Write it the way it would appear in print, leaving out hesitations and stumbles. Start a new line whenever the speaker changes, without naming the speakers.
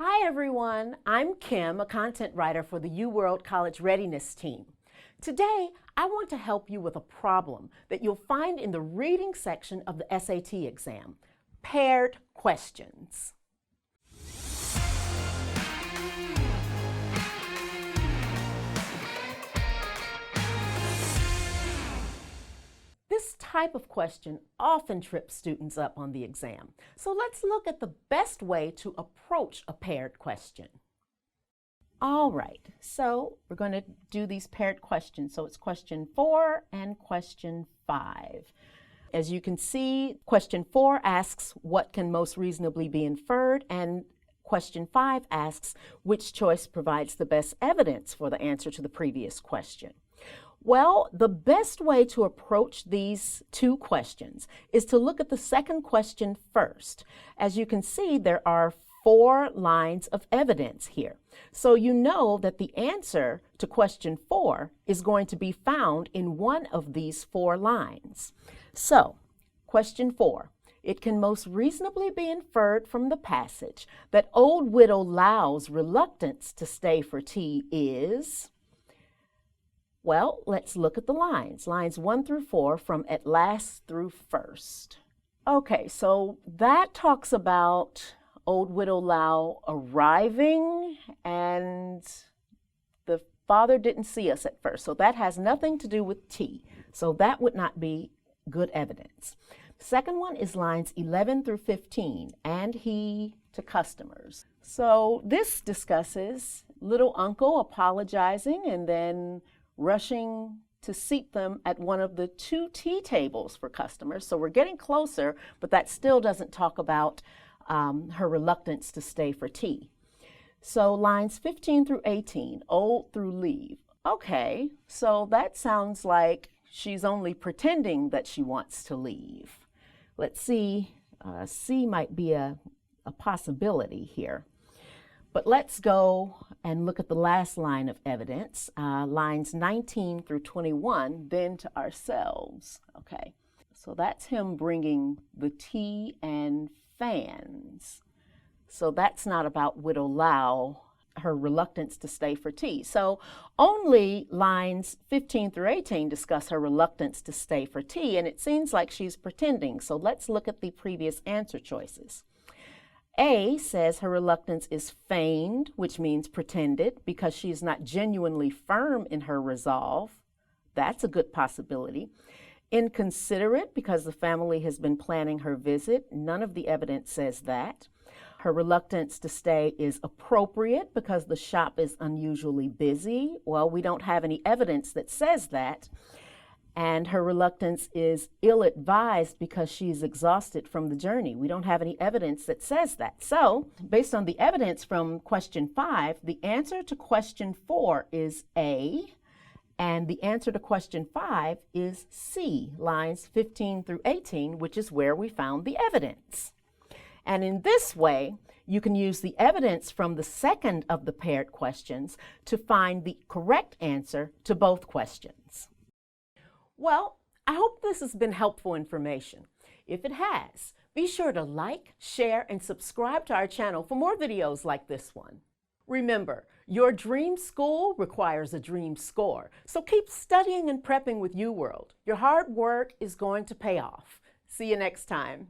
Hi everyone, I'm Kim, a content writer for the UWorld College Readiness team. Today, I want to help you with a problem that you'll find in the reading section of the SAT exam, paired questions. This type of question often trips students up on the exam. So let's look at the best way to approach a paired question. All right, so we're going to do these paired questions. So it's question 4 and question 5. As you can see, question 4 asks what can most reasonably be inferred, and question 5 asks which choice provides the best evidence for the answer to the previous question. Well, the best way to approach these two questions is to look at the second question first. As you can see, there are 4 lines of evidence here. So you know that the answer to question 4 is going to be found in one of these 4 lines. So, question 4. It can most reasonably be inferred from the passage that old widow Lau's reluctance to stay for tea is... Well, let's look at the lines. Lines 1 through 4 from at last through first. Okay, so that talks about old widow Lau arriving and the father didn't see us at first. So that has nothing to do with tea. So that would not be good evidence. The second one is lines 11 through 15, and he to customers. So this discusses little uncle apologizing and then rushing to seat them at one of the 2 tea tables for customers. So we're getting closer, but that still doesn't talk about her reluctance to stay for tea. So lines 15 through 18, old through leave. Okay, so that sounds like she's only pretending that she wants to leave. Let's see, C might be a possibility here. But let's go and look at the last line of evidence, lines 19 through 21, then to ourselves. Okay, so that's him bringing the tea and fans. So that's not about widow Lau, her reluctance to stay for tea. So only lines 15 through 18 discuss her reluctance to stay for tea, and it seems like she's pretending. So let's look at the previous answer choices. A says her reluctance is feigned, which means pretended, because she's not genuinely firm in her resolve. That's a good possibility. Inconsiderate, because the family has been planning her visit. None of the evidence says that. Her reluctance to stay is appropriate because the shop is unusually busy. Well, we don't have any evidence that says that. And her reluctance is ill-advised because she's exhausted from the journey. We don't have any evidence that says that. So, based on the evidence from question 5, the answer to question 4 is A, and the answer to question 5 is C, lines 15 through 18, which is where we found the evidence. And in this way, you can use the evidence from the second of the paired questions to find the correct answer to both questions. Well, I hope this has been helpful information. If it has, be sure to like, share, and subscribe to our channel for more videos like this one. Remember, your dream school requires a dream score, so keep studying and prepping with UWorld. Your hard work is going to pay off. See you next time.